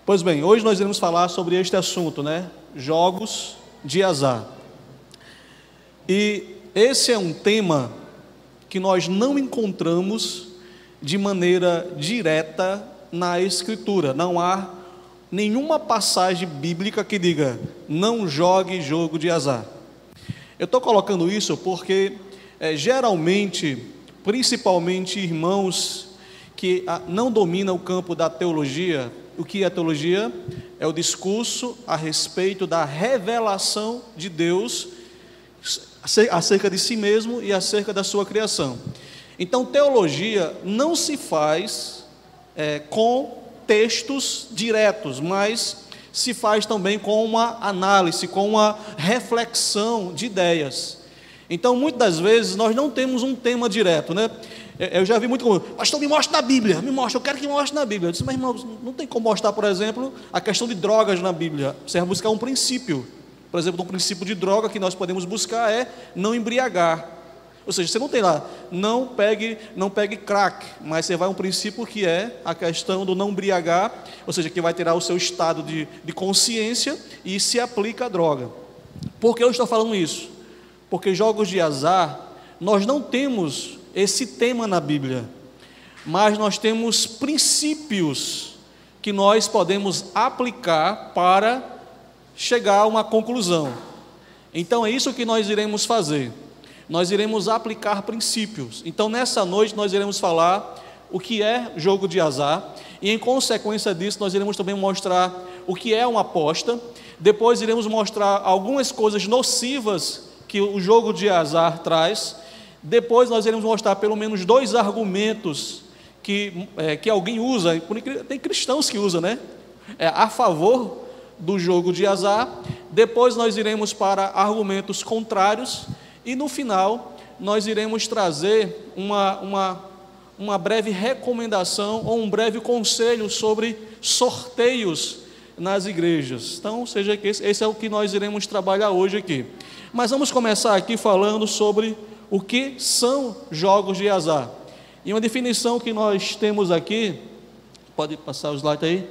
Pois bem, hoje nós iremos falar sobre este assunto, né? Jogos de azar. E esse é um tema que nós não encontramos de maneira direta na Escritura. Não há nenhuma passagem bíblica que diga, não jogue jogo de azar. Eu estou colocando isso porque, geralmente, principalmente irmãos que não dominam o campo da teologia. O que é teologia? É o discurso a respeito da revelação de Deus acerca de si mesmo e acerca da sua criação. Então, teologia não se faz com textos diretos, mas se faz também com uma análise, com uma reflexão de ideias. Então, muitas das vezes, nós não temos um tema direto, né? Eu já vi muito como, pastor, me mostra na Bíblia, me mostra, eu quero que me mostre na Bíblia. Eu disse, mas irmão, não tem como mostrar, por exemplo, a questão de drogas na Bíblia. Você vai buscar um princípio. Por exemplo, um princípio de droga que nós podemos buscar é não embriagar. Ou seja, você não tem lá, não pegue crack, mas você vai a um princípio que é a questão do não embriagar, ou seja, que vai tirar o seu estado de consciência e se aplica a droga. Por que eu estou falando isso? Porque jogos de azar, nós não temos esse tema na Bíblia, mas nós temos princípios que nós podemos aplicar para chegar a uma conclusão. Então é isso que nós iremos fazer. Nós iremos aplicar princípios. Então nessa noite nós iremos falar o que é jogo de azar e em consequência disso nós iremos também mostrar o que é uma aposta. Depois iremos mostrar algumas coisas nocivas que o jogo de azar traz. Depois nós iremos mostrar pelo menos 2 argumentos que alguém usa, tem cristãos que usam, né? A favor do jogo de azar. Depois nós iremos para argumentos contrários e no final nós iremos trazer uma breve recomendação ou um breve conselho sobre sorteios nas igrejas. Então, seja que esse é o que nós iremos trabalhar hoje aqui. Mas vamos começar aqui falando sobre o que são jogos de azar. E uma definição que nós temos aqui, pode passar o slide aí,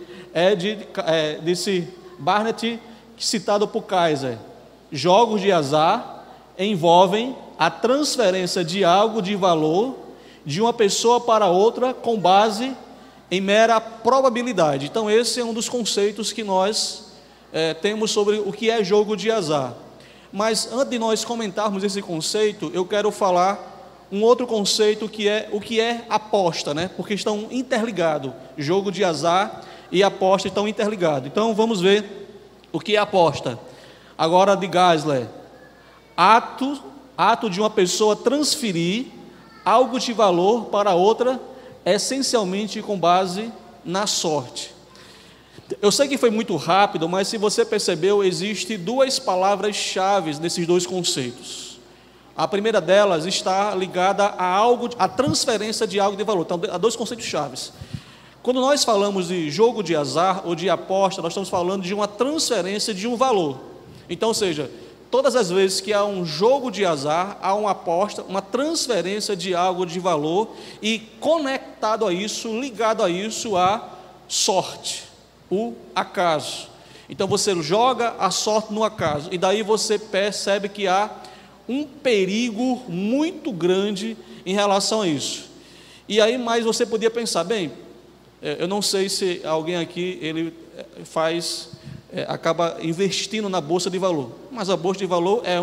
desse Barnett, citado por Kaiser. Jogos de azar envolvem a transferência de algo de valor de uma pessoa para outra com base em mera probabilidade. Então esse é um dos conceitos que nós temos sobre o que é jogo de azar. Mas antes de nós comentarmos esse conceito, eu quero falar um outro conceito que é o que é aposta, né? Porque estão interligados. Jogo de azar e aposta estão interligados. Então vamos ver o que é aposta. Agora de Geisler. Ato de uma pessoa transferir algo de valor para outra, essencialmente com base na sorte. Eu sei que foi muito rápido, mas se você percebeu, existem 2 palavras-chave nesses 2 conceitos. A primeira delas está ligada a transferência de algo de valor. Então, há 2 conceitos chaves. Quando nós falamos de jogo de azar ou de aposta, nós estamos falando de uma transferência de um valor. Então, ou seja, todas as vezes que há um jogo de azar, há uma aposta, uma transferência de algo de valor e conectado a isso, ligado a isso, a sorte, o acaso. Então você joga a sorte no acaso e daí você percebe que há um perigo muito grande em relação a isso. E aí mais você podia pensar, bem, eu não sei se alguém aqui ele acaba investindo na bolsa de valor, mas a bolsa de valor é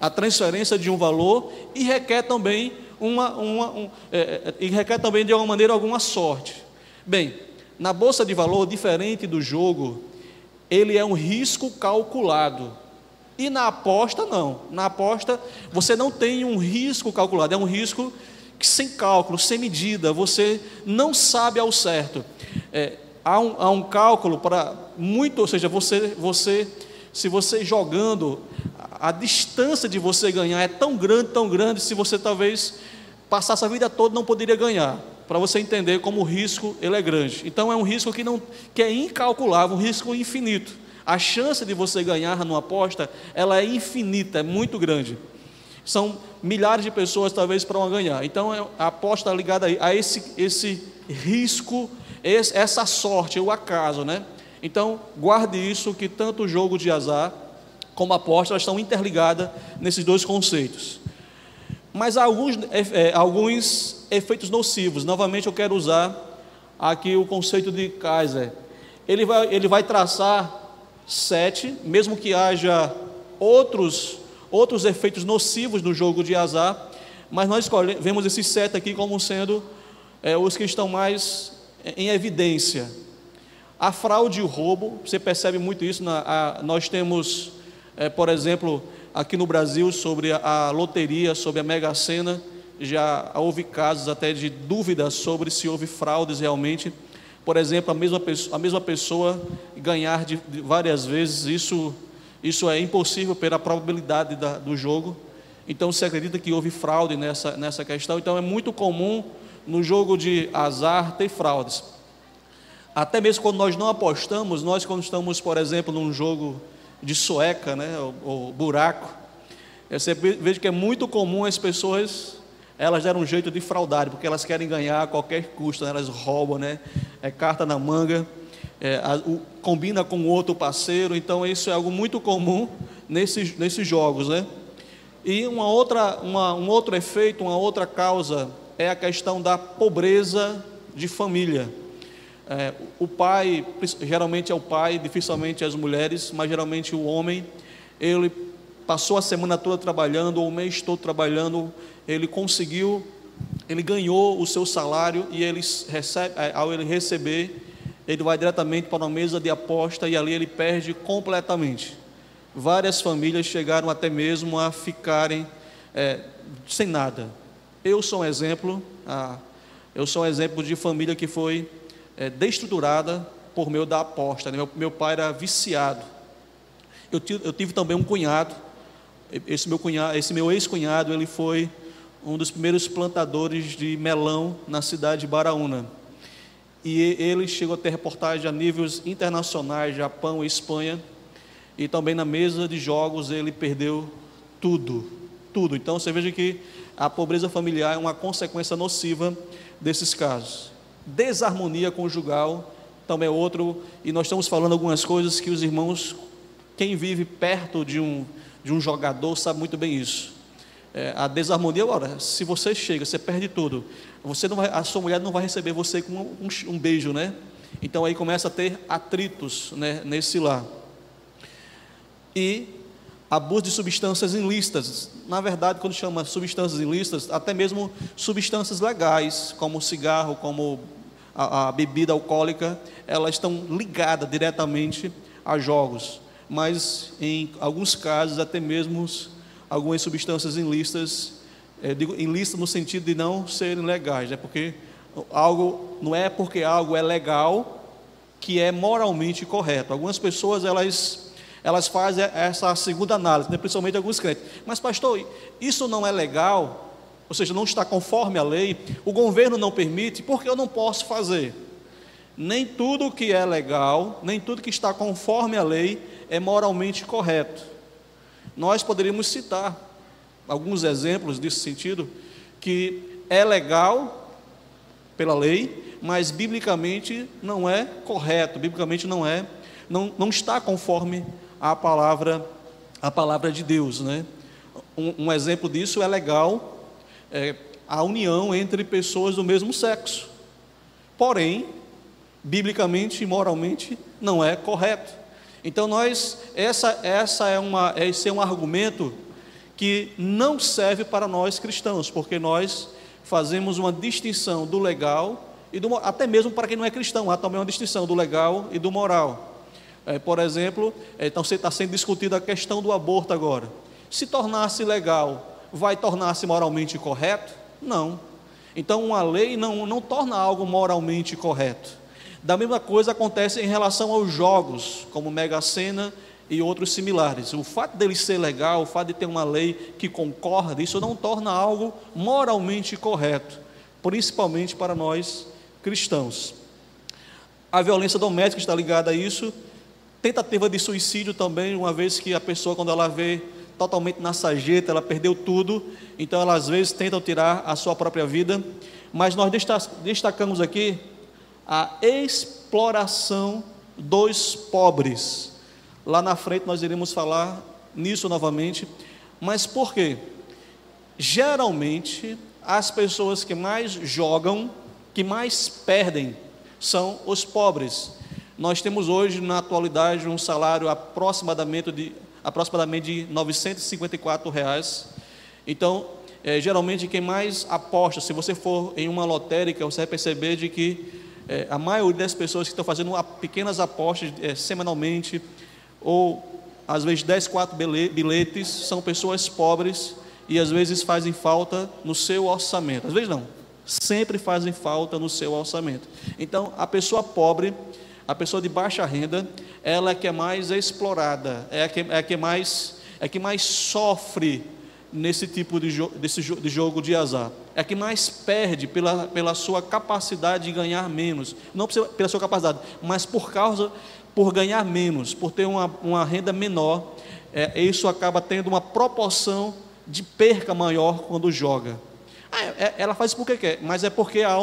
a transferência de um valor e requer também de alguma maneira alguma sorte. Bem, na bolsa de valor, diferente do jogo, ele é um risco calculado. E na aposta, não. Na aposta, você não tem um risco calculado, é um risco sem cálculo, sem medida, você não sabe ao certo. Há um cálculo para muito, ou seja, se você jogando, a distância de você ganhar é tão grande, se você talvez passasse a vida toda não poderia ganhar. Para você entender como o risco ele é grande. Então é um risco que é incalculável, um risco infinito. A chance de você ganhar numa aposta, ela é infinita, é muito grande. São milhares de pessoas talvez para uma ganhar. Então a aposta ligada a esse risco, essa sorte, o acaso, né? Então, guarde isso, que tanto o jogo de azar como a aposta, elas estão interligadas nesses dois conceitos. Mas há alguns efeitos nocivos. Novamente eu quero usar aqui o conceito de Kaiser. Ele vai traçar 7, mesmo que haja outros efeitos nocivos no jogo de azar, mas nós vemos esses 7 aqui como sendo os que estão mais em evidência. A fraude e o roubo, você percebe muito isso. Nós temos, por exemplo, aqui no Brasil, sobre a loteria, sobre a Mega Sena, já houve casos até de dúvidas sobre se houve fraudes realmente. Por exemplo, a mesma pessoa ganhar de várias vezes, isso é impossível pela probabilidade do jogo. Então se acredita que houve fraude nessa questão. Então é muito comum no jogo de azar ter fraudes. Até mesmo quando nós não apostamos, quando estamos, por exemplo, num jogo de sueca, né, ou buraco, eu sempre vejo que é muito comum as pessoas, elas deram um jeito de fraudar, porque elas querem ganhar a qualquer custo, né, elas roubam, né, carta na manga, combina com outro parceiro. Então isso é algo muito comum nesses jogos, né? E um outro efeito, uma outra causa é a questão da pobreza de família. O pai, geralmente é o pai, dificilmente as mulheres, mas geralmente o homem, ele passou a semana toda trabalhando, ou o mês todo trabalhando, ele ganhou o seu salário, e ao ele receber, ele vai diretamente para uma mesa de aposta, e ali ele perde completamente. Várias famílias chegaram até mesmo a ficarem sem nada. Eu sou um exemplo de família que foi destruturada por meio da aposta. Meu pai era viciado. Eu tive também um cunhado. Esse meu ex-cunhado, ele foi um dos primeiros plantadores de melão na cidade de Baraúna. E ele chegou a ter reportagem a níveis internacionais, Japão e Espanha. E também na mesa de jogos ele perdeu tudo. Então você veja que a pobreza familiar é uma consequência nociva desses casos. Desarmonia conjugal também é outro, e nós estamos falando algumas coisas que os irmãos, quem vive perto de um jogador, sabe muito bem isso. A desarmonia, ora, se você chega, você perde tudo, a sua mulher não vai receber você com um beijo, né? Então aí começa a ter atritos, né, nesse lar. E abuso de substâncias ilícitas. Na verdade, quando chama substâncias ilícitas, até mesmo substâncias legais, como o cigarro, como a bebida alcoólica, elas estão ligadas diretamente a jogos. Mas em alguns casos, até mesmo algumas substâncias ilícitas, digo ilícitas no sentido de não serem legais, né? Porque não é porque algo é legal que é moralmente correto. Algumas pessoas elas fazem essa segunda análise, né? Principalmente alguns crentes. Mas pastor, isso não é legal, ou seja, não está conforme a lei, o governo não permite, porque eu não posso fazer. Nem tudo que é legal, nem tudo que está conforme a lei é moralmente correto. Nós poderíamos citar alguns exemplos desse sentido, que é legal pela lei, mas biblicamente não é correto, biblicamente não está conforme a palavra de Deus, né? Um exemplo disso é legal, a união entre pessoas do mesmo sexo, porém, biblicamente e moralmente não é correto. Então esse é um argumento que não serve para nós cristãos, porque nós fazemos uma distinção do legal e até mesmo para quem não é cristão, há também uma distinção do legal e do moral. Por exemplo, então está sendo discutida a questão do aborto agora. Se tornar-se legal, vai tornar-se moralmente correto? Não. Então uma lei não torna algo moralmente correto. Da mesma coisa acontece em relação aos jogos, como Mega Sena e outros similares. O fato dele ser legal, o fato de ter uma lei que concorda, isso não torna algo moralmente correto, principalmente para nós cristãos. A violência doméstica está ligada a isso. Tentativa de suicídio também, uma vez que a pessoa, quando ela vê totalmente na sarjeta, ela perdeu tudo, então ela às vezes tenta tirar a sua própria vida. Mas nós destacamos aqui a exploração dos pobres. Lá na frente nós iremos falar nisso novamente. Mas por quê? Geralmente, as pessoas que mais jogam, que mais perdem, são os pobres. Nós temos hoje, na atualidade, um salário aproximadamente de R$ 954. Então, geralmente quem mais aposta, se você for em uma lotérica, você vai perceber de que a maioria das pessoas que estão fazendo pequenas apostas semanalmente, ou às vezes 10, 4 bilhetes, são pessoas pobres e às vezes fazem falta no seu orçamento. Às vezes não, sempre fazem falta no seu orçamento. Então, a pessoa pobre, a pessoa de baixa renda, ela é que é mais explorada, é a que mais sofre nesse tipo de jogo de azar. É a que mais perde pela sua capacidade de ganhar menos. Não pela sua capacidade, mas por ganhar menos, por ter uma renda menor, isso acaba tendo uma proporção de perca maior quando joga. Ela faz isso porque quer, mas é porque há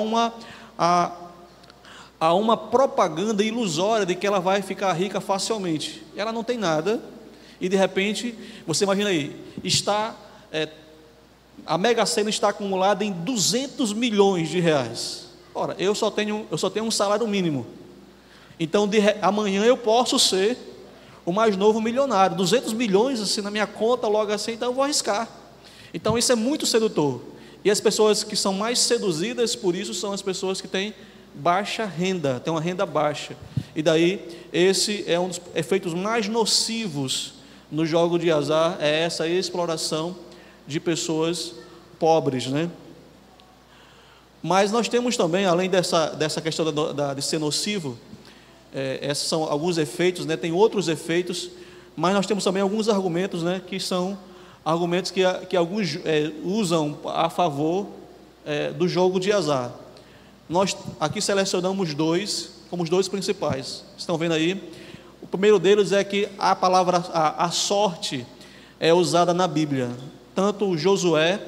uma propaganda ilusória de que ela vai ficar rica facilmente. Ela não tem nada, e de repente, você imagina aí, a Mega Sena está acumulada em R$ 200 milhões. Ora, eu só tenho um salário mínimo. Então, amanhã eu posso ser o mais novo milionário. 200 milhões assim na minha conta, logo assim, então eu vou arriscar. Então, isso é muito sedutor. E as pessoas que são mais seduzidas por isso são as pessoas que têm baixa renda, têm uma renda baixa. E daí, esse é um dos efeitos mais nocivos no jogo de azar, é essa exploração de pessoas pobres, né? Mas nós temos também, além dessa questão de ser nocivo, esses são alguns efeitos, né? Tem outros efeitos, mas nós temos também alguns argumentos, né? Que são argumentos que alguns usam a favor do jogo de azar. Nós aqui selecionamos dois, como os dois principais. Estão vendo aí? O primeiro deles é que a palavra a sorte é usada na Bíblia. Tanto Josué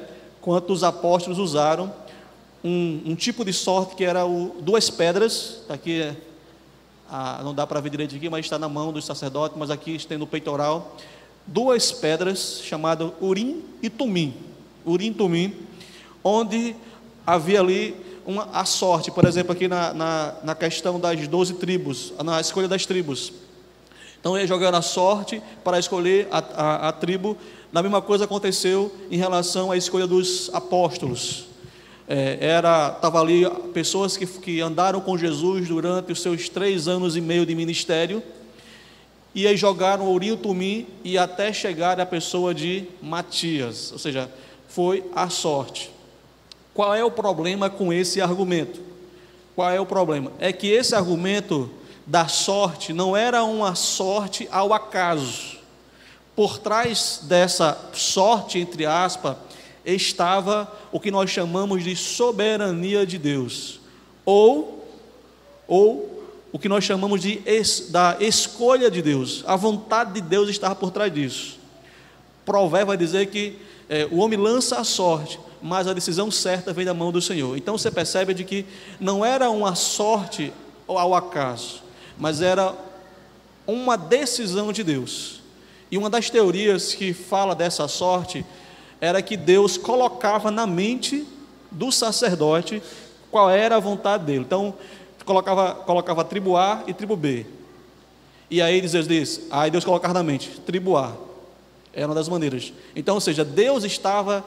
quanto os apóstolos usaram um tipo de sorte que era duas pedras. Aqui não dá para ver direito aqui, mas está na mão do sacerdote, mas aqui tem no peitoral. Duas pedras chamadas Urim e Tumim. Urim e Tumim, onde havia ali a sorte, por exemplo, aqui na questão das 12 tribos, na escolha das tribos. Então, eles jogaram a sorte para escolher a tribo. A mesma coisa aconteceu em relação à escolha dos apóstolos. Estava ali pessoas que andaram com Jesus durante os seus 3 anos e meio de ministério, e aí jogaram o Urim e o Tumim, e até chegar à pessoa de Matias, ou seja, foi a sorte. Qual é o problema com esse argumento? Qual é o problema? É que esse argumento da sorte não era uma sorte ao acaso. Por trás dessa sorte, entre aspas, estava o que nós chamamos de soberania de Deus, ou o que nós chamamos da escolha de Deus. A vontade de Deus estava por trás disso. Provérbio vai dizer que o homem lança a sorte, mas a decisão certa vem da mão do Senhor. Então você percebe de que não era uma sorte ao acaso, mas era uma decisão de Deus. E uma das teorias que fala dessa sorte era que Deus colocava na mente do sacerdote qual era a vontade dele. Então, colocava a tribo A e tribo B. E aí Deus colocava na mente, tribo A. Era uma das maneiras. Então, ou seja, Deus estava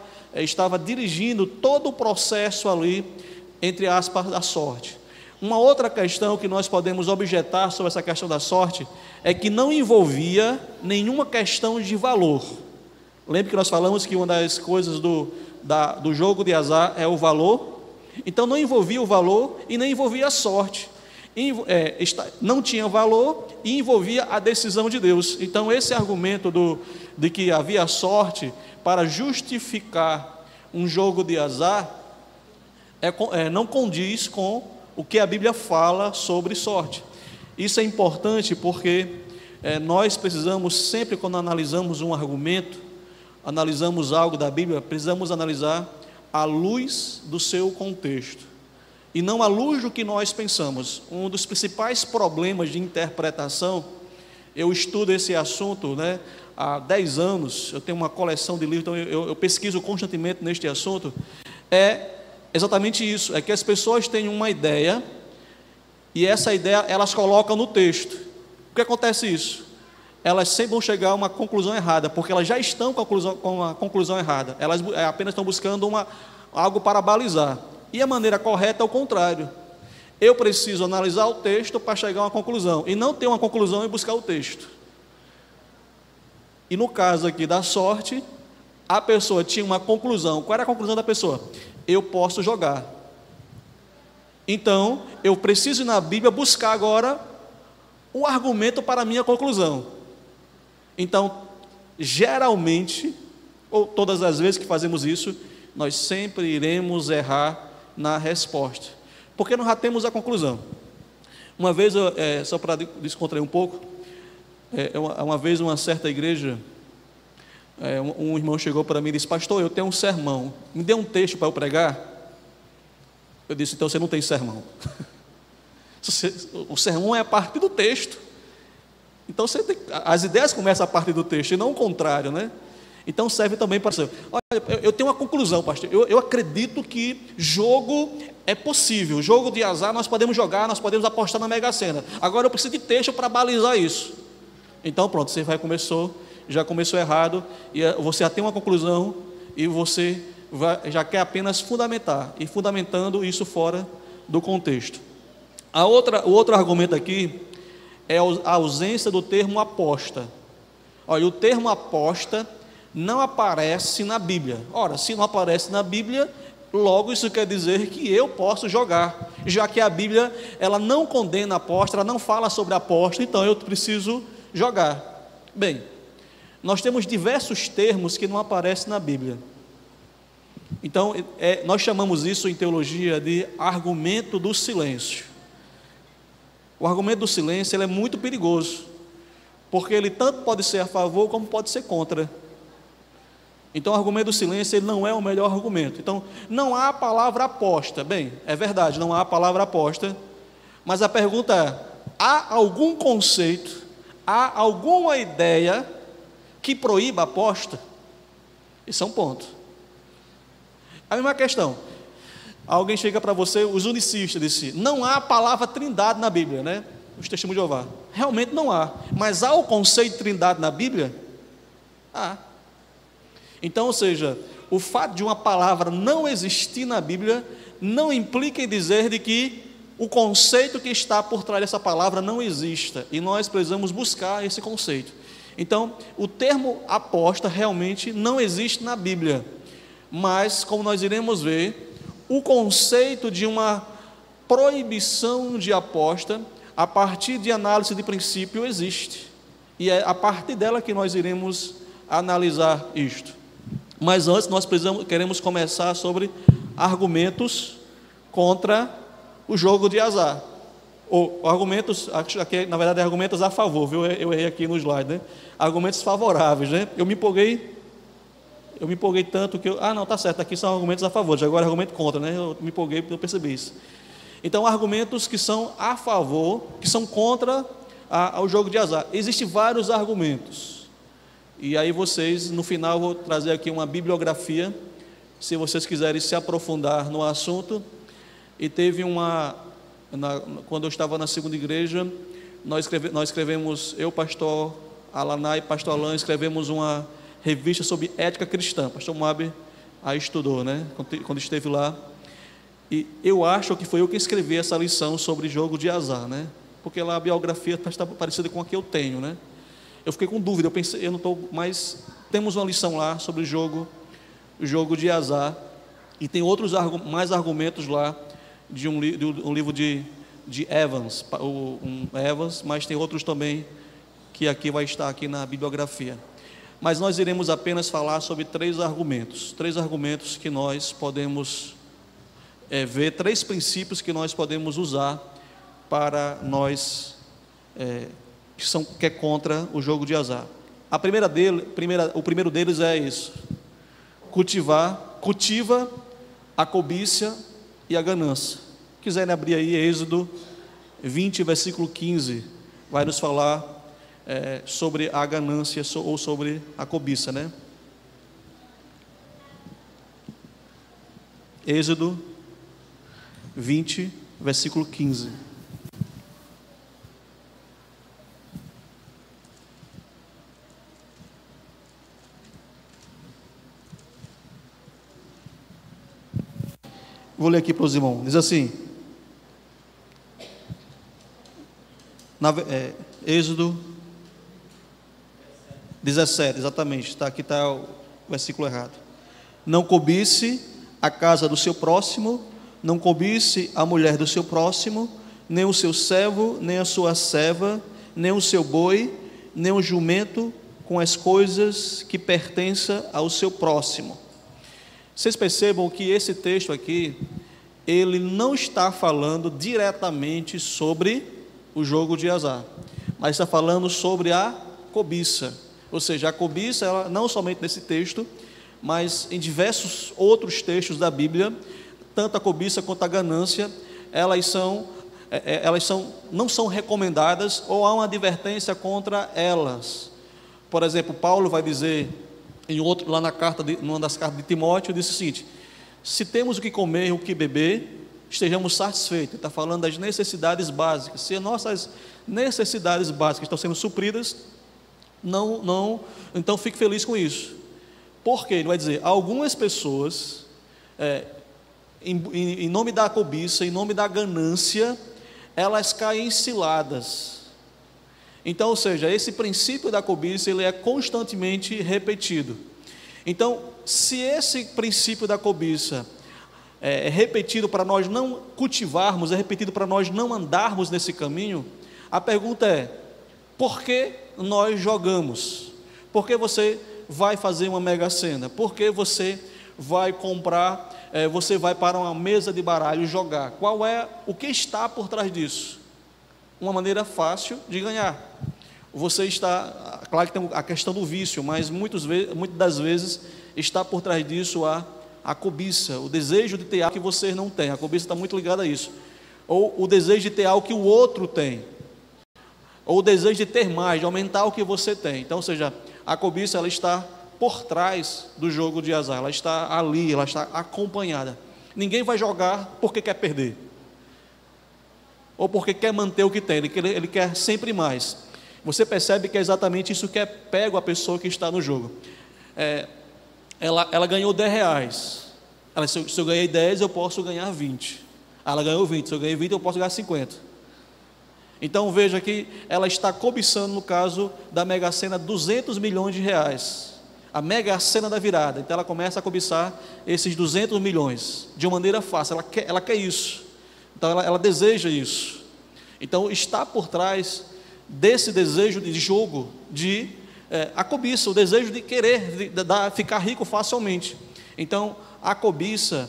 dirigindo todo o processo ali, entre aspas, da sorte. Uma outra questão que nós podemos objetar sobre essa questão da sorte é que não envolvia nenhuma questão de valor. Lembre que nós falamos que uma das coisas do jogo de azar é o valor. Então não envolvia o valor e nem envolvia a sorte. Não tinha valor e envolvia a decisão de Deus. Então esse argumento de que havia sorte para justificar um jogo de azar não condiz com o que a Bíblia fala sobre sorte. Isso é importante porque nós precisamos sempre, quando analisamos um argumento, analisamos algo da Bíblia, precisamos analisar à luz do seu contexto. e não à luz do que nós pensamos. Um dos principais problemas de interpretação, eu estudo esse assunto, né, há 10 anos, eu tenho uma coleção de livros, então eu pesquiso constantemente neste assunto, é exatamente isso, é que as pessoas têm uma ideia, e essa ideia elas colocam no texto. O que acontece isso? Elas sempre vão chegar a uma conclusão errada, porque elas já estão com a conclusão errada, elas apenas estão buscando algo para balizar, e a maneira correta é o contrário. Eu preciso analisar o texto para chegar a uma conclusão, e não ter uma conclusão e buscar o texto. E no caso aqui da sorte, a pessoa tinha uma conclusão. Qual era a conclusão da pessoa? Eu posso jogar. Então, eu preciso ir na Bíblia buscar agora o argumento para a minha conclusão. Então, geralmente, ou todas as vezes que fazemos isso, nós sempre iremos errar na resposta, porque nós já temos a conclusão. Uma vez, só para descontrair um pouco, uma vez uma certa igreja, um irmão chegou para mim e disse: pastor, eu tenho um sermão, me dê um texto para eu pregar. Eu disse: então você não tem sermão. O sermão é a partir do texto. Então as ideias começam a partir do texto e não o contrário, né? Então serve também para você. Olha, eu tenho uma conclusão, pastor. Eu acredito que jogo é possível. Jogo de azar nós podemos jogar, nós podemos apostar na Mega Sena. Agora eu preciso de texto para balizar isso. Então pronto, você já começou errado, e você já tem uma conclusão, e você já quer apenas fundamentar, e fundamentando isso fora do contexto. O outro argumento aqui é a ausência do termo aposta. Olha, o termo aposta não aparece na Bíblia. Ora, se não aparece na Bíblia, logo isso quer dizer que eu posso jogar, já que a Bíblia ela não condena a aposta, ela não fala sobre a aposta, então eu preciso jogar. Bem, nós temos diversos termos que não aparecem na Bíblia. Então, nós chamamos isso em teologia de argumento do silêncio. O argumento do silêncio ele é muito perigoso, porque ele tanto pode ser a favor como pode ser contra. Então, o argumento do silêncio ele não é o melhor argumento. Então, não há a palavra aposta. Bem, é verdade, não há a palavra aposta, mas a pergunta é: há algum conceito, há alguma ideia que proíba a aposta? Isso é um ponto. A mesma questão, alguém chega para você, os unicistas, disse: não há a palavra trindade na Bíblia, né? Os testemunhos de Jeová. Realmente não há, mas há o conceito de trindade na Bíblia? Há. Então, ou seja, o fato de uma palavra não existir na Bíblia não implica em dizer de que o conceito que está por trás dessa palavra não exista, e nós precisamos buscar esse conceito. Então, o termo aposta realmente não existe na Bíblia, mas, como nós iremos ver, o conceito de uma proibição de aposta, a partir de análise de princípio, existe, e é a partir dela que nós iremos analisar isto. Mas antes nós queremos começar sobre argumentos contra o jogo de azar, ou argumentos, aqui, na verdade, argumentos a favor, viu? Eu errei aqui no slide, né? Argumentos favoráveis, né? Eu me empolguei tanto que não, tá certo, aqui são argumentos a favor, agora é argumento contra, né? Eu me empolguei porque eu percebi isso. Então, argumentos que são a favor, que são contra ao jogo de azar. Existem vários argumentos, e aí vocês, no final, eu vou trazer aqui uma bibliografia, se vocês quiserem se aprofundar no assunto. E teve quando eu estava na segunda igreja, nós escrevemos, eu, pastor Alaná e pastor Alain, escrevemos uma revista sobre ética cristã. Pastor Moab a estudou, né, quando esteve lá, e eu acho que foi eu que escrevi essa lição sobre jogo de azar, né, porque lá a biografia está parecida com a que eu tenho, né. Eu fiquei com dúvida, eu pensei, eu não estou mais, temos uma lição lá sobre o jogo de azar, e tem outros mais argumentos lá, de um livro de Evans, Evans, mas tem outros também, que aqui vai estar aqui na bibliografia. Mas nós iremos apenas falar sobre três argumentos que nós podemos ver, três princípios que nós podemos usar para nós, que é contra o jogo de azar. O primeiro deles é isso: cultiva a cobiça e a ganância, quiserem abrir aí, Êxodo 20, versículo 15, vai nos falar sobre a ganância ou sobre a cobiça, né? Êxodo 20, versículo 15. Vou ler aqui para os irmãos. Diz assim, Êxodo 17, exatamente, aqui está o versículo errado. Não cobice a casa do seu próximo, não cobice a mulher do seu próximo, nem o seu servo, nem a sua serva, nem o seu boi, nem o jumento, com as coisas que pertençam ao seu próximo. Vocês percebam que esse texto aqui, ele não está falando diretamente sobre o jogo de azar, mas está falando sobre a cobiça. Ou seja, a cobiça, ela, não somente nesse texto, mas em diversos outros textos da Bíblia, tanto a cobiça quanto a ganância, elas não são recomendadas, ou há uma advertência contra elas. Por exemplo, Paulo vai dizer lá numa das cartas de Timóteo, disse o seguinte: se temos o que comer e o que beber, estejamos satisfeitos. Ele está falando das necessidades básicas. Se nossas necessidades básicas estão sendo supridas, então fique feliz com isso. Por quê? Ele vai dizer, algumas pessoas, em nome da cobiça, em nome da ganância, elas caem em ciladas. Então, ou seja, esse princípio da cobiça, ele é constantemente repetido. Então, se esse princípio da cobiça é repetido para nós não cultivarmos, é repetido para nós não andarmos nesse caminho, a pergunta é, por que nós jogamos? Por que você vai fazer uma mega sena? Por que você vai comprar, você vai para uma mesa de baralho jogar? O que está por trás disso? Uma maneira fácil de ganhar. Você está, claro que tem a questão do vício, mas muitas das vezes está por trás disso a cobiça, o desejo de ter algo que você não tem. A cobiça está muito ligada a isso. Ou o desejo de ter algo que o outro tem. Ou o desejo de ter mais, de aumentar o que você tem. Então, ou seja, a cobiça, ela está por trás do jogo de azar. Ela está ali, ela está acompanhada. Ninguém vai jogar porque quer perder. Ou porque quer manter o que tem, ele quer sempre mais. Você percebe que é exatamente isso que é pego a pessoa que está no jogo. Ela ganhou R$10. Se eu ganhei 10, eu posso ganhar 20. Ela ganhou 20, se eu ganhei 20, eu posso ganhar 50. Então veja que ela está cobiçando, no caso da Mega Sena, 200 milhões de reais. A Mega Sena da virada. Então ela começa a cobiçar esses 200 milhões de uma maneira fácil. Ela quer isso. Então ela deseja isso. Então está por trás desse desejo de jogo, a cobiça, o desejo de querer ficar rico facilmente. Então a cobiça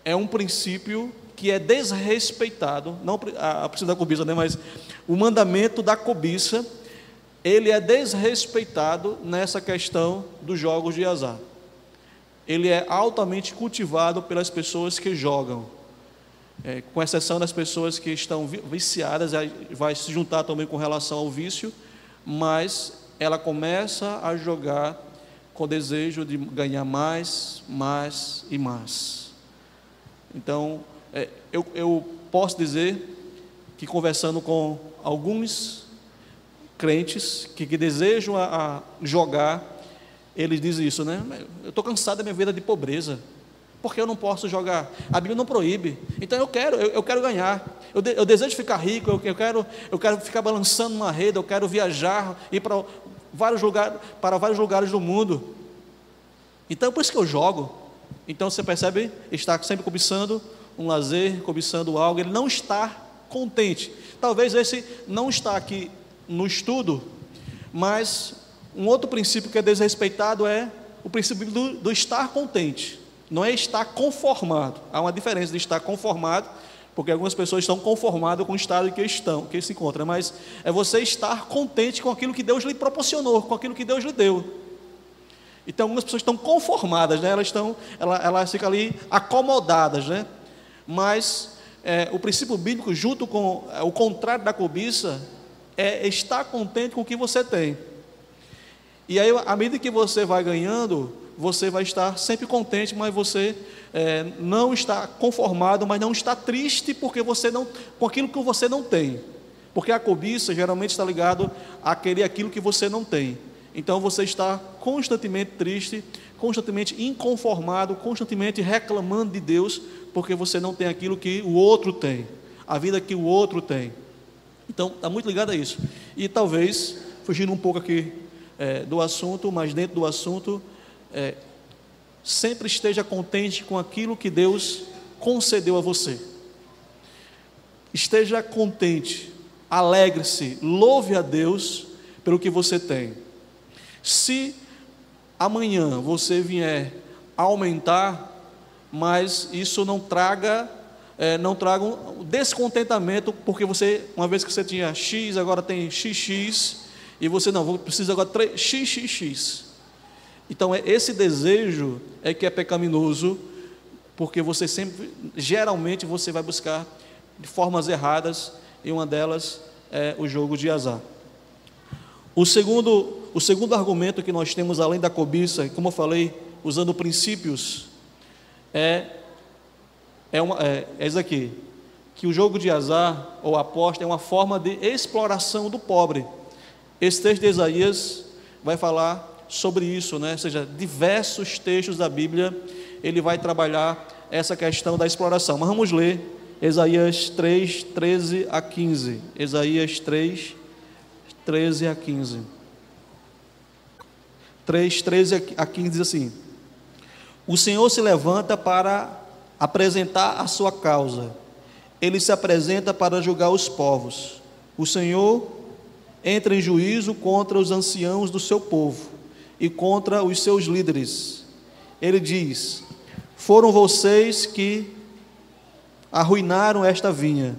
é um princípio que é desrespeitado, não a princípio da cobiça, né, mas o mandamento da cobiça, ele é desrespeitado nessa questão dos jogos de azar. Ele é altamente cultivado pelas pessoas que jogam. Com exceção das pessoas que estão viciadas, vai se juntar também com relação ao vício, mas ela começa a jogar com desejo de ganhar mais e mais. Então, eu posso dizer que, conversando com alguns crentes que desejam a jogar, eles dizem isso, né? Eu estou cansado da minha vida de pobreza. Porque eu não posso jogar? A Bíblia não proíbe. Então eu quero ganhar. Eu desejo ficar rico, eu quero ficar balançando uma rede, eu quero viajar, ir para vários lugares do mundo. Então por isso que eu jogo. Então você percebe, está sempre cobiçando um lazer, cobiçando algo, ele não está contente. Talvez esse não está aqui no estudo, mas um outro princípio que é desrespeitado é o princípio do estar contente. Não é estar conformado. Há uma diferença de estar conformado, porque algumas pessoas estão conformadas com o estado que se encontra, mas é você estar contente com aquilo que Deus lhe proporcionou, com aquilo que Deus lhe deu. Então algumas pessoas estão conformadas, né? Elas ficam ali acomodadas, né? Mas o princípio bíblico, junto com o contrário da cobiça, é estar contente com o que você tem. E aí, à medida que você vai ganhando, você vai estar sempre contente, mas você não está conformado, mas não está triste porque você não, com aquilo que você não tem. Porque a cobiça geralmente está ligado a querer aquilo que você não tem. Então você está constantemente triste, constantemente inconformado, constantemente reclamando de Deus, porque você não tem aquilo que o outro tem, a vida que o outro tem. Então está muito ligado a isso. E talvez, fugindo um pouco aqui do assunto, mas dentro do assunto, sempre esteja contente com aquilo que Deus concedeu a você. Esteja contente, alegre-se, louve a Deus pelo que você tem. Se amanhã você vier aumentar, mas isso não traga um descontentamento, porque você, uma vez que você tinha X, agora tem XX, e você precisa agora 3xxx. Então esse desejo que é pecaminoso, porque você sempre, geralmente você vai buscar de formas erradas, e uma delas é o jogo de azar. O segundo argumento que nós temos, além da cobiça, como eu falei, usando princípios, é isso aqui, que o jogo de azar ou aposta é uma forma de exploração do pobre. Esse texto de Isaías vai falar sobre isso, né? Ou seja, diversos textos da Bíblia, ele vai trabalhar essa questão da exploração. Mas vamos ler Isaías 3, 13 a 15. Isaías 3, 13 a 15. 3, 13 a 15 diz assim: o Senhor se levanta para apresentar a sua causa, Ele se apresenta para julgar os povos. O Senhor entra em juízo contra os anciãos do seu povo e contra os seus líderes. Ele diz: foram vocês que arruinaram esta vinha,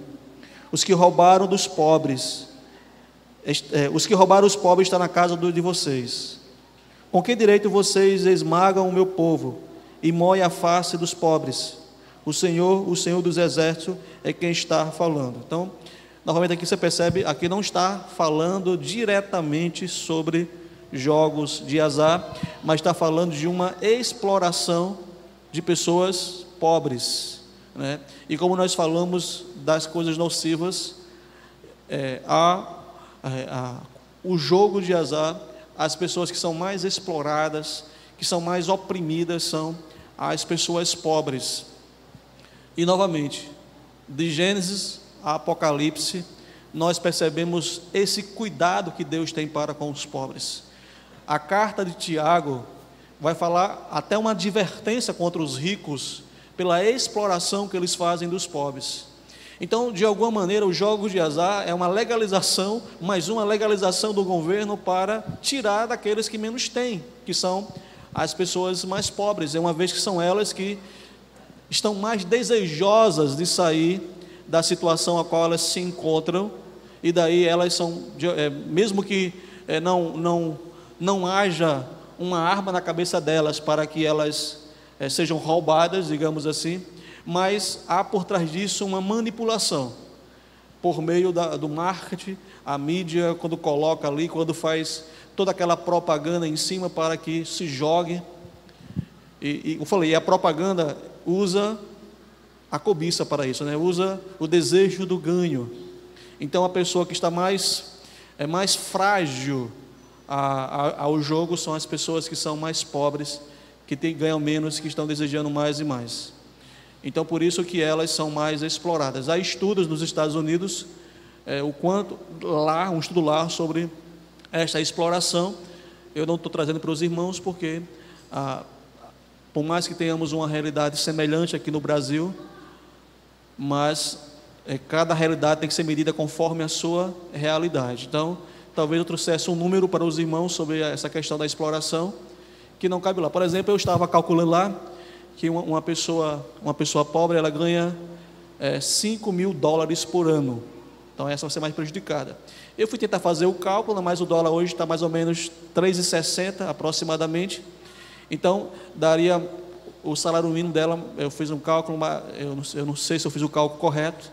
os que roubaram dos pobres, os que roubaram os pobres estão na casa de vocês. Com que direito vocês esmagam o meu povo e moem a face dos pobres? O Senhor dos exércitos é quem está falando. Então, novamente aqui você percebe, aqui não está falando diretamente sobre jogos de azar, mas está falando de uma exploração de pessoas pobres, né? E como nós falamos das coisas nocivas, o jogo de azar, as pessoas que são mais exploradas, que são mais oprimidas, são as pessoas pobres. E novamente, de Gênesis a Apocalipse, nós percebemos esse cuidado que Deus tem para com os pobres. A carta de Tiago vai falar até uma advertência contra os ricos pela exploração que eles fazem dos pobres. Então, de alguma maneira, o jogo de azar é uma legalização, mais uma legalização do governo para tirar daqueles que menos têm, que são as pessoas mais pobres, uma vez que são elas que estão mais desejosas de sair da situação a qual elas se encontram, e daí elas são, mesmo que não haja uma arma na cabeça delas para que elas sejam roubadas, digamos assim, mas há por trás disso uma manipulação, por meio do marketing, a mídia, quando coloca ali, quando faz toda aquela propaganda em cima para que se jogue, e eu falei, a propaganda usa a cobiça para isso, né? Usa o desejo do ganho. Então a pessoa que está mais frágil ao jogo são as pessoas que são mais pobres, que ganham menos, que estão desejando mais e mais. Então por isso que elas são mais exploradas. Há estudos nos Estados Unidos, um estudo lá sobre esta exploração. Eu não estou trazendo para os irmãos porque por mais que tenhamos uma realidade semelhante aqui no Brasil, mas cada realidade tem que ser medida conforme a sua realidade. Então, talvez eu trouxesse um número para os irmãos sobre essa questão da exploração, que não cabe lá. Por exemplo, eu estava calculando lá que uma pessoa pobre, ela ganha $5.000 por ano. Então essa vai ser mais prejudicada. Eu fui tentar fazer o cálculo, mas o dólar hoje está mais ou menos 3,60 aproximadamente. Então daria o salário mínimo dela, eu fiz um cálculo, eu não sei se eu fiz o cálculo correto,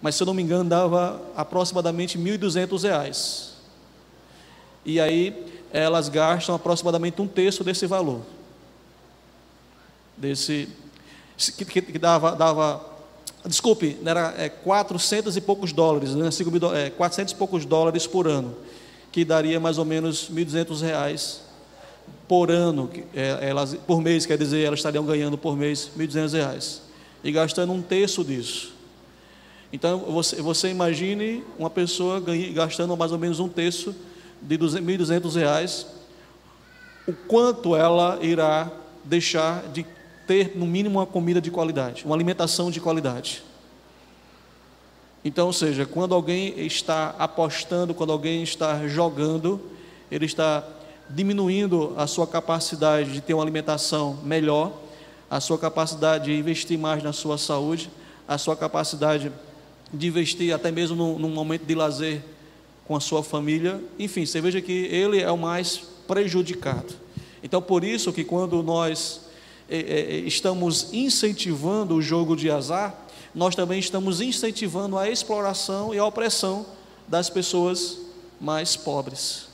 mas se eu não me engano dava aproximadamente R$ 1.200. E aí elas gastam aproximadamente um terço desse valor, que dava, desculpe, era 400 e poucos dólares, né? 400 e poucos dólares por ano, que daria mais ou menos R$ 1.200 por ano, por mês, quer dizer, elas estariam ganhando por mês R$ 1.200 e gastando um terço disso. Então você imagine uma pessoa gastando mais ou menos um terço de R$ 1.200, o quanto ela irá deixar de ter no mínimo uma comida de qualidade, uma alimentação de qualidade. Então, ou seja, quando alguém está apostando, quando alguém está jogando, ele está diminuindo a sua capacidade de ter uma alimentação melhor, a sua capacidade de investir mais na sua saúde, a sua capacidade de investir até mesmo num momento de lazer com a sua família. Enfim, você veja que ele é o mais prejudicado. Então, por isso que quando nós estamos incentivando o jogo de azar, nós também estamos incentivando a exploração e a opressão das pessoas mais pobres,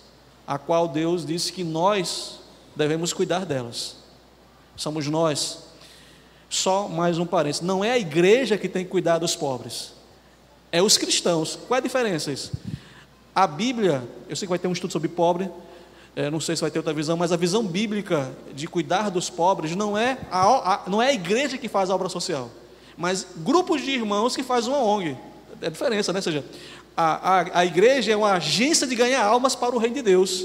a qual Deus disse que nós devemos cuidar delas. Somos nós. Só mais um parênteses, não é a igreja que tem que cuidar dos pobres, é os cristãos. Qual é a diferença isso? A Bíblia, eu sei que vai ter um estudo sobre pobre, não sei se vai ter outra visão, mas a visão bíblica de cuidar dos pobres não é a igreja que faz a obra social, mas grupos de irmãos que fazem uma ONG. É a diferença, né? Ou seja, a igreja é uma agência de ganhar almas para o reino de Deus.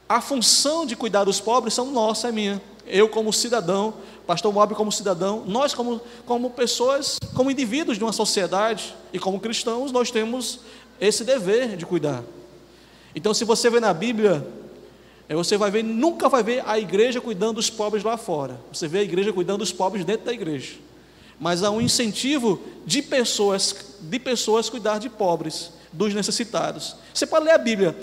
A função de cuidar dos pobres são nossa, é minha. Eu como cidadão, pastor Moab como cidadão, nós como pessoas, como indivíduos de uma sociedade e como cristãos, nós temos esse dever de cuidar. Então, se você vê na Bíblia, você nunca vai ver a igreja cuidando dos pobres lá fora. Você vê a igreja cuidando dos pobres dentro da igreja. Mas há um incentivo de pessoas cuidar de pobres, dos necessitados. Você pode ler a Bíblia.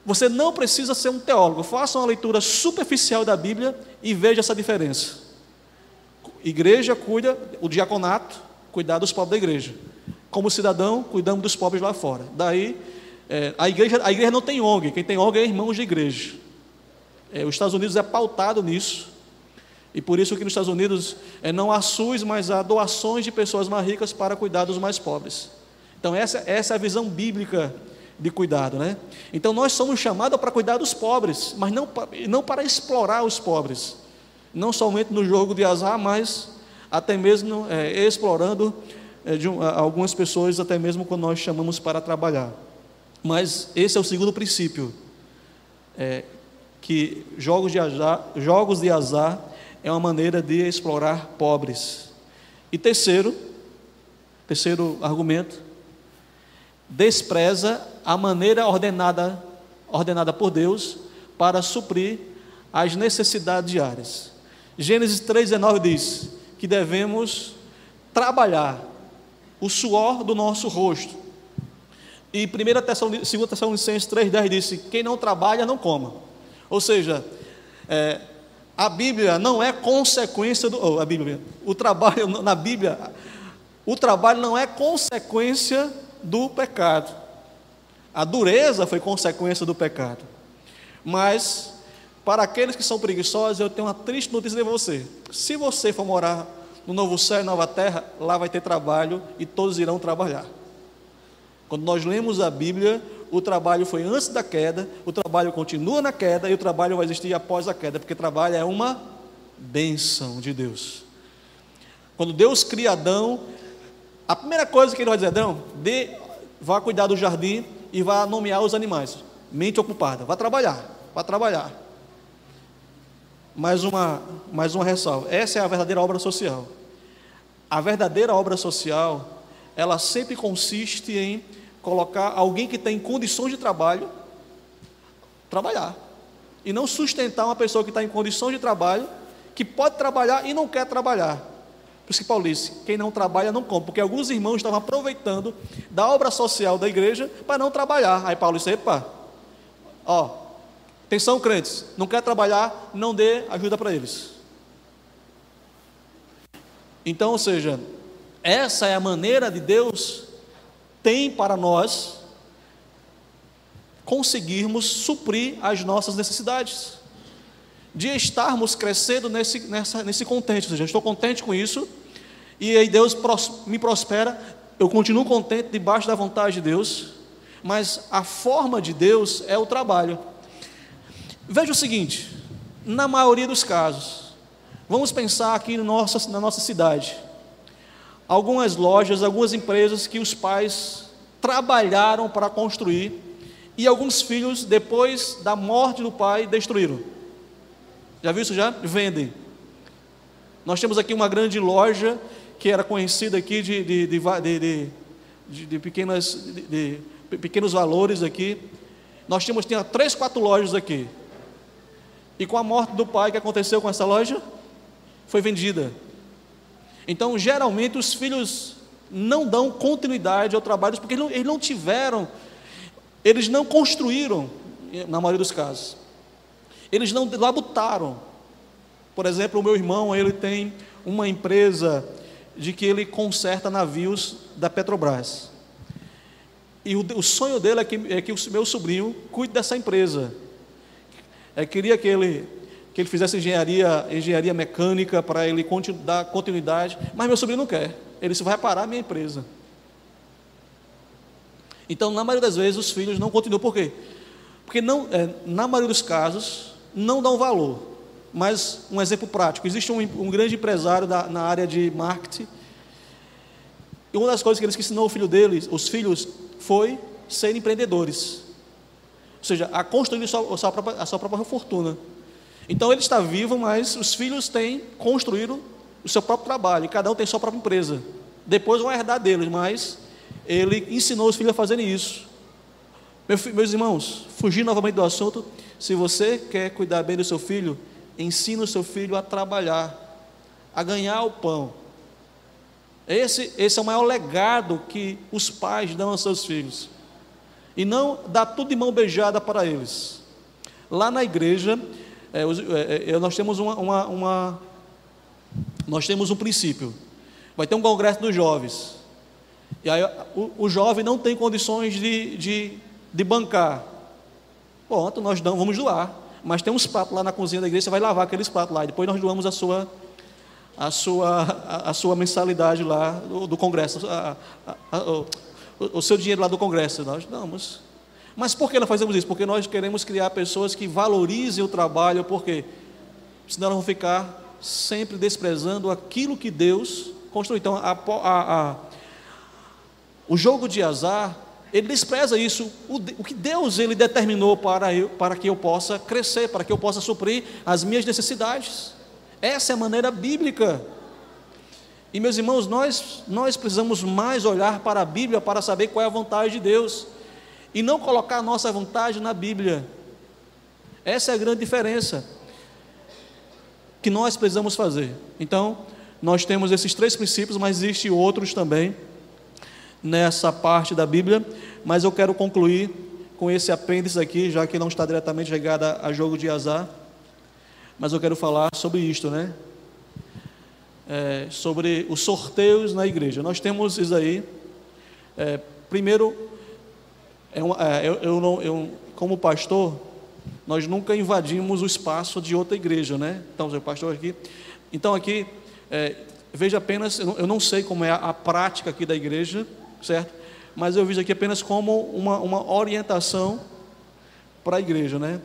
Você não precisa ser um teólogo. Faça uma leitura superficial da Bíblia e veja essa diferença. Igreja cuida, o diaconato, cuidar dos pobres da igreja. Como cidadão, cuidamos dos pobres lá fora. Daí, a igreja não tem ONG. Quem tem ONG é irmãos de igreja. Os Estados Unidos é pautado nisso. E por isso que nos Estados Unidos não há SUS, mas há doações de pessoas mais ricas para cuidar dos mais pobres. Então essa é a visão bíblica de cuidado, né? Então nós somos chamados para cuidar dos pobres, mas não para explorar os pobres. Não somente no jogo de azar, mas até mesmo explorando algumas pessoas, até mesmo quando nós chamamos para trabalhar. Mas esse é o segundo princípio, que jogos de azar é uma maneira de explorar pobres. E terceiro argumento, despreza a maneira ordenada por Deus para suprir as necessidades diárias. Gênesis 3,19 diz que devemos trabalhar o suor do nosso rosto. E 2 Tessalonicenses 3,10 disse: quem não trabalha, não coma. Ou seja, a Bíblia não é consequência o trabalho na Bíblia, o trabalho não é consequência do pecado. A dureza foi consequência do pecado. Mas para aqueles que são preguiçosos, eu tenho uma triste notícia de você. Se você for morar no novo céu e nova terra, lá vai ter trabalho e todos irão trabalhar. Quando nós lemos a Bíblia, o trabalho foi antes da queda, o trabalho continua na queda e o trabalho vai existir após a queda, porque trabalho é uma bênção de Deus. Quando Deus cria Adão, a primeira coisa que ele vai dizer: Adão, vá cuidar do jardim e vá nomear os animais. Mente ocupada, vá trabalhar. Mais uma ressalva: essa é a verdadeira obra social. A verdadeira obra social, ela sempre consiste em colocar alguém que tem condições de trabalhar, e não sustentar uma pessoa que está em condições de trabalho, que pode trabalhar e não quer trabalhar. Por isso que Paulo disse: quem não trabalha não come, porque alguns irmãos estavam aproveitando da obra social da igreja para não trabalhar. Aí Paulo disse: epa, atenção crentes, não quer trabalhar, não dê ajuda para eles. Então, ou seja, essa é a maneira de Deus tem para nós conseguirmos suprir as nossas necessidades, de estarmos crescendo nesse contente. Ou seja, eu estou contente com isso, e aí Deus me prospera, eu continuo contente debaixo da vontade de Deus, mas a forma de Deus é o trabalho. Veja o seguinte, na maioria dos casos, vamos pensar aqui na nossa cidade, algumas lojas, algumas empresas que os pais trabalharam para construir, e alguns filhos, depois da morte do pai, destruíram. Já viu isso já? Vendem. Nós temos aqui uma grande loja, que era conhecida aqui de pequenos valores aqui. Nós tinha 3, 4 lojas aqui. E com a morte do pai, o que aconteceu com essa loja? Foi vendida. Então, geralmente, os filhos não dão continuidade ao trabalho, porque eles não tiveram, eles não construíram, na maioria dos casos. Eles não labutaram. Por exemplo, o meu irmão, ele tem uma empresa de que ele conserta navios da Petrobras. E o sonho dele é que o meu sobrinho cuide dessa empresa. Queria que ele fizesse engenharia mecânica para ele dar continuidade, mas meu sobrinho não quer. Ele disse, vai parar a minha empresa. Então, na maioria das vezes, os filhos não continuam. Por quê? Porque na maioria dos casos, não dão valor. Mas, um exemplo prático, existe um grande empresário na área de marketing, e uma das coisas que ele ensinou os filhos, foi ser empreendedores. Ou seja, a construir a sua própria fortuna. Então, ele está vivo, mas os filhos construíram o seu próprio trabalho, e cada um tem sua própria empresa. Depois vão herdar deles, mas ele ensinou os filhos a fazerem isso. Meus irmãos, fugindo novamente do assunto, se você quer cuidar bem do seu filho, ensina o seu filho a trabalhar, a ganhar o pão. Esse é o maior legado que os pais dão aos seus filhos. E não dá tudo de mão beijada para eles. Lá na igreja, nós temos um princípio. Vai ter um congresso dos jovens. E aí o jovem não tem condições de bancar. Pronto, nós vamos doar. Mas tem uns pratos lá na cozinha da igreja, você vai lavar aqueles pratos lá. E depois nós doamos a sua mensalidade lá do congresso, o seu dinheiro lá do congresso. Nós damos. Mas por que nós fazemos isso? Porque nós queremos criar pessoas que valorizem o trabalho, porque senão elas vão ficar sempre desprezando aquilo que Deus construiu. Então, o jogo de azar, ele despreza isso, o que Deus ele determinou para que eu possa crescer, para que eu possa suprir as minhas necessidades. Essa é a maneira bíblica. E, meus irmãos, nós precisamos mais olhar para a Bíblia para saber qual é a vontade de Deus, e não colocar a nossa vontade na Bíblia. Essa é a grande diferença que nós precisamos fazer. Então, nós temos esses 3 princípios, mas existem outros também nessa parte da Bíblia, mas eu quero concluir com esse apêndice aqui, já que não está diretamente ligado a jogo de azar, mas eu quero falar sobre isto, né? Sobre os sorteios na igreja. Nós temos isso aí. Primeiro, como pastor, nós nunca invadimos o espaço de outra igreja, né? Então, o pastor aqui. Então, aqui, veja apenas, eu não sei como é a prática aqui da igreja, certo? Mas eu vejo aqui apenas como uma orientação para a igreja, né?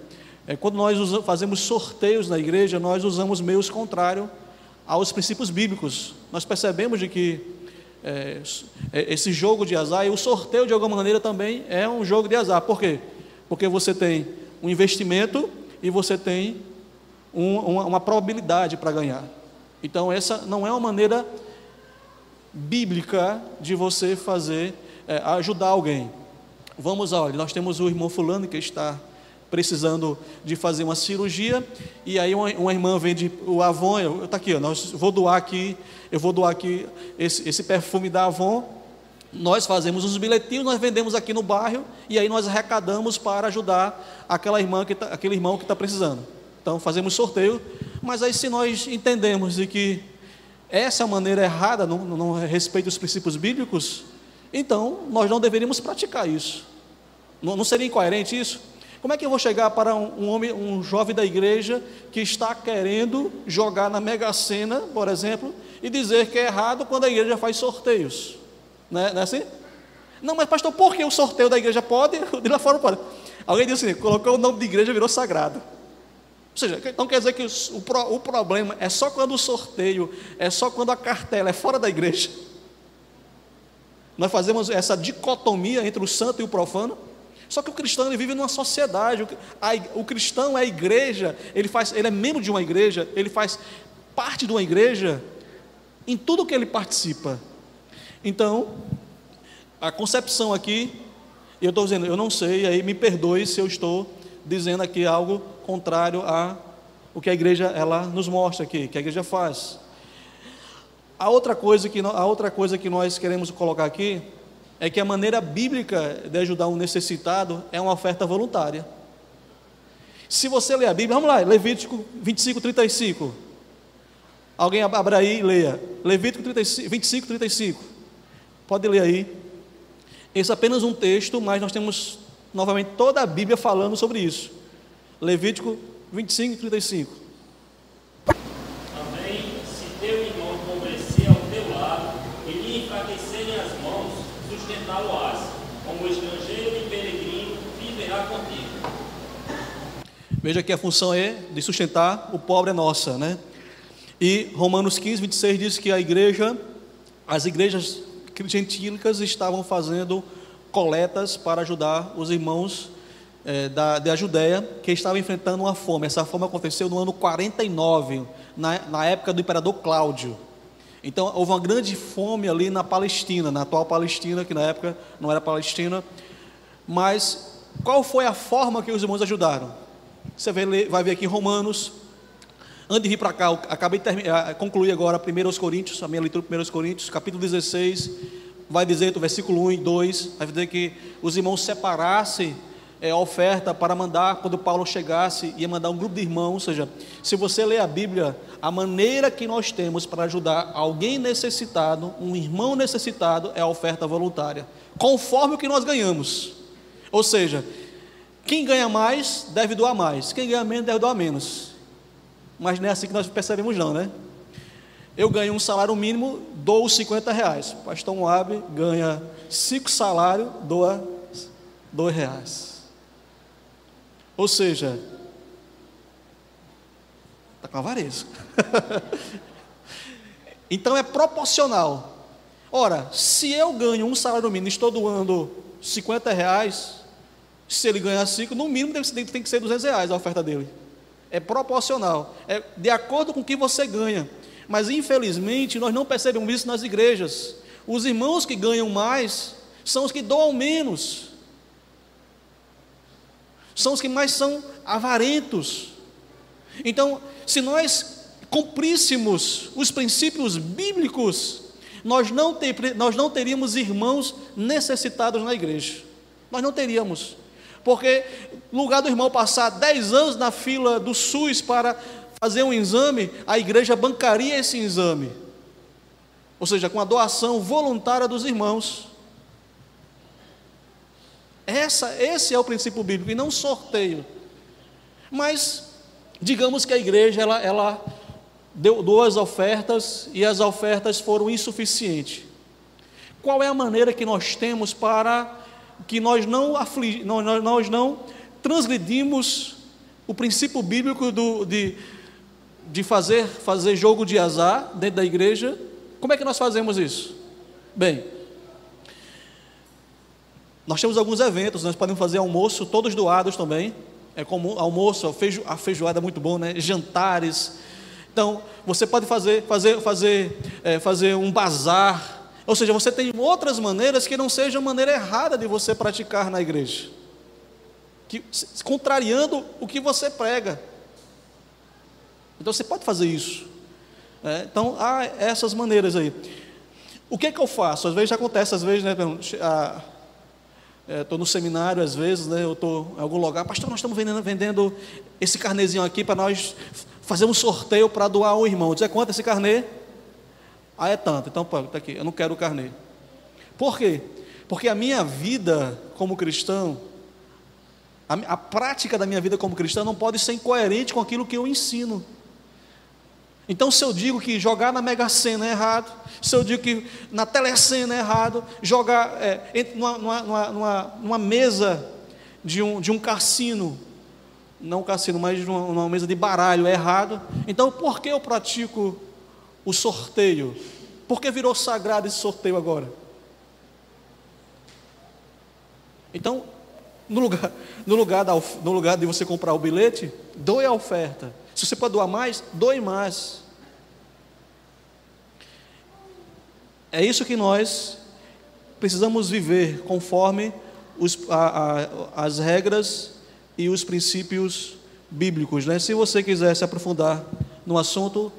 Quando nós fazemos sorteios na igreja, nós usamos meios contrários aos princípios bíblicos. Nós percebemos de que esse jogo de azar, e o sorteio de alguma maneira também é um jogo de azar. Por quê? Porque você tem um investimento e você tem uma probabilidade para ganhar. Então essa não é uma maneira bíblica de você ajudar alguém. Olha, nós temos o irmão fulano que está precisando de fazer uma cirurgia, e aí uma irmã vende o Avon, está aqui, eu vou doar aqui esse perfume da Avon. Nós fazemos os bilhetinhos, nós vendemos aqui no bairro, e aí nós arrecadamos para ajudar aquele irmão que está precisando. Então fazemos sorteio, mas aí se nós entendemos de que essa é a maneira errada, não respeita os princípios bíblicos, então nós não deveríamos praticar isso. Não seria incoerente isso? Como é que eu vou chegar para um homem, um jovem da igreja que está querendo jogar na Mega Sena, por exemplo, e dizer que é errado quando a igreja faz sorteios? Não é assim? Não, mas pastor, por que o sorteio da igreja pode, o de lá fora pode? Alguém disse assim, colocou o nome de igreja, virou sagrado. Ou seja, então quer dizer que o problema é só quando o sorteio, é só quando a cartela é fora da igreja. Nós fazemos essa dicotomia entre o santo e o profano. Só que o cristão, ele vive numa sociedade. O cristão é a igreja, ele é membro de uma igreja, ele faz parte de uma igreja em tudo que ele participa. Então, a concepção aqui, eu estou dizendo, eu não sei, aí me perdoe se eu estou dizendo aqui algo contrário a o que a igreja ela nos mostra aqui, que a igreja faz. A outra coisa que nós queremos colocar aqui é que a maneira bíblica de ajudar um necessitado é uma oferta voluntária. Se você ler a Bíblia, vamos lá, Levítico 25, 35. Alguém abra aí e leia. Levítico 25, 35. Pode ler aí. Esse é apenas um texto, mas nós temos novamente toda a Bíblia falando sobre isso. Levítico 25, 35. Também, se teu irmão empobrecer ao teu lado e lhe enfraquecerem as mãos, sustentá-lo-ás, como estrangeiro e peregrino viverá contigo. Veja que a função é de sustentar o pobre é nossa, né? E Romanos 15, 26 diz que as igrejas gentílicas estavam fazendo coletas para ajudar os irmãos da Judéia, que estavam enfrentando uma fome. Essa fome aconteceu no ano 49, na época do imperador Cláudio. Então houve uma grande fome ali na Palestina, na atual Palestina, que na época não era Palestina. Mas qual foi a forma que os irmãos ajudaram? Você vai ver aqui em Romanos. Antes de vir para cá, acabei de concluir agora 1 Coríntios, a minha leitura de 1 Coríntios, capítulo 16, vai dizer, do versículo 1 e 2, vai dizer que os irmãos separassem a oferta para mandar, quando Paulo chegasse, ia mandar um grupo de irmãos. Ou seja, se você ler a Bíblia, a maneira que nós temos para ajudar alguém necessitado, um irmão necessitado, é a oferta voluntária, conforme o que nós ganhamos. Ou seja, quem ganha mais, deve doar mais, quem ganha menos, deve doar menos. Mas não é assim que nós percebemos não, né? Eu ganho um salário mínimo, dou R$50. Pastor Moab ganha 5 salários, doa R$2. Ou seja, está com avareza. Então é proporcional. Ora, se eu ganho um salário mínimo e estou doando R$50, se ele ganhar 5, no mínimo tem que ser R$200 a oferta dele. É proporcional, é de acordo com o que você ganha. Mas infelizmente nós não percebemos isso nas igrejas. Os irmãos que ganham mais são os que doam menos, são os que mais são avarentos. Então, se nós cumpríssemos os princípios bíblicos, nós não teríamos irmãos necessitados na igreja. Nós não teríamos. Porque no lugar do irmão passar 10 anos na fila do SUS para fazer um exame, a igreja bancaria esse exame. Ou seja, com a doação voluntária dos irmãos. Esse é o princípio bíblico, e não sorteio. Mas, digamos que a igreja ela doou as ofertas, e as ofertas foram insuficientes. Qual é a maneira que nós temos para que nós não transgredimos o princípio bíblico de fazer jogo de azar dentro da igreja? Como é que nós fazemos isso? Bem, nós temos alguns eventos, nós podemos fazer almoço, todos doados também. É como almoço, a feijoada é muito bom, né? Jantares. Então, você pode fazer um bazar. Ou seja, você tem outras maneiras que não sejam a maneira errada de você praticar na igreja, contrariando o que você prega. Então você pode fazer isso. Então há essas maneiras aí. O que eu faço? Às vezes acontece, né? Estou no seminário, às vezes, né? Eu estou em algum lugar, pastor, nós estamos vendendo esse carnezinho aqui para nós fazer um sorteio para doar ao irmão. Diz, quanto esse carnê? Ah, é tanto, então pô, tá aqui, eu não quero o carnê. Por quê? Porque a minha vida como cristão, a prática da minha vida como cristão não pode ser incoerente com aquilo que eu ensino. Então, se eu digo que jogar na Mega Sena é errado, se eu digo que na Telecena é errado, jogar numa mesa de um cassino, não cassino, mas numa mesa de baralho é errado, então por que eu pratico o sorteio? Por que virou sagrado esse sorteio agora? Então, no lugar de você comprar o bilhete, doe a oferta. Se você pode doar mais, doe mais. É isso que nós precisamos viver conforme as regras e os princípios bíblicos, né? Se você quiser se aprofundar no assunto,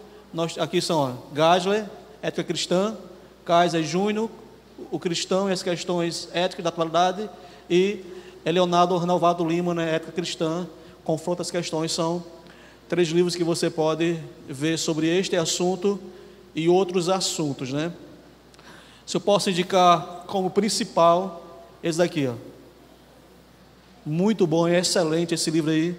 aqui são Gasler, ética cristã, Kaiser Júnior, o cristão e as questões éticas da atualidade, e Leonardo Renovaldo Lima, né, ética cristã, confronta as questões. São 3 livros que você pode ver sobre este assunto e outros assuntos, né? Se eu posso indicar como principal, esse daqui, muito bom, é excelente esse livro aí.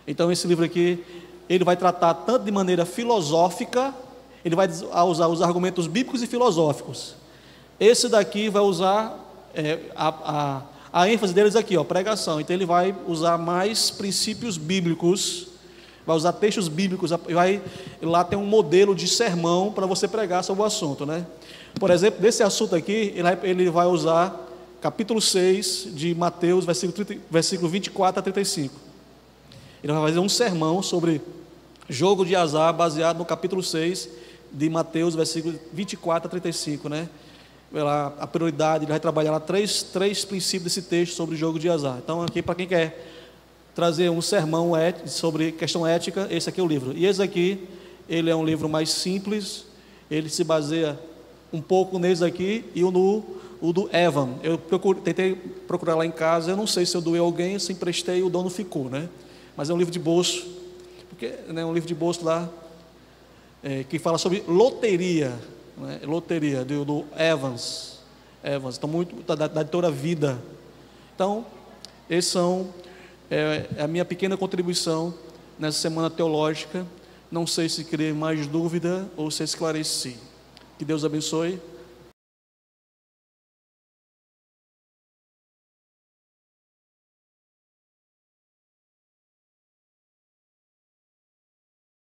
Então esse livro aqui, ele vai tratar tanto de maneira filosófica, ele vai usar os argumentos bíblicos e filosóficos. Esse daqui vai usar a ênfase deles aqui, pregação. Então ele vai usar mais princípios bíblicos, vai usar textos bíblicos, lá tem um modelo de sermão para você pregar sobre o assunto, né? Por exemplo, desse assunto aqui, ele vai usar capítulo 6 de Mateus, versículo 24 a 35. Ele vai fazer um sermão sobre jogo de azar, baseado no capítulo 6 de Mateus, versículo 24 a 35, né? A prioridade, ele vai trabalhar lá três princípios desse texto sobre jogo de azar. Então, aqui, para quem quer trazer um sermão sobre questão ética, esse aqui é o livro. E esse aqui, ele é um livro mais simples, ele se baseia um pouco nesse aqui e o do Evan. Eu tentei procurar lá em casa, eu não sei se eu doei alguém, se emprestei, o dono ficou, né? Mas é um livro de bolso, porque é um livro de bolso lá, que fala sobre loteria, né? Loteria, do Evans, então da editora Vida. Então, esses são a minha pequena contribuição nessa semana teológica. Não sei se criei mais dúvida ou se esclareci. Que Deus abençoe.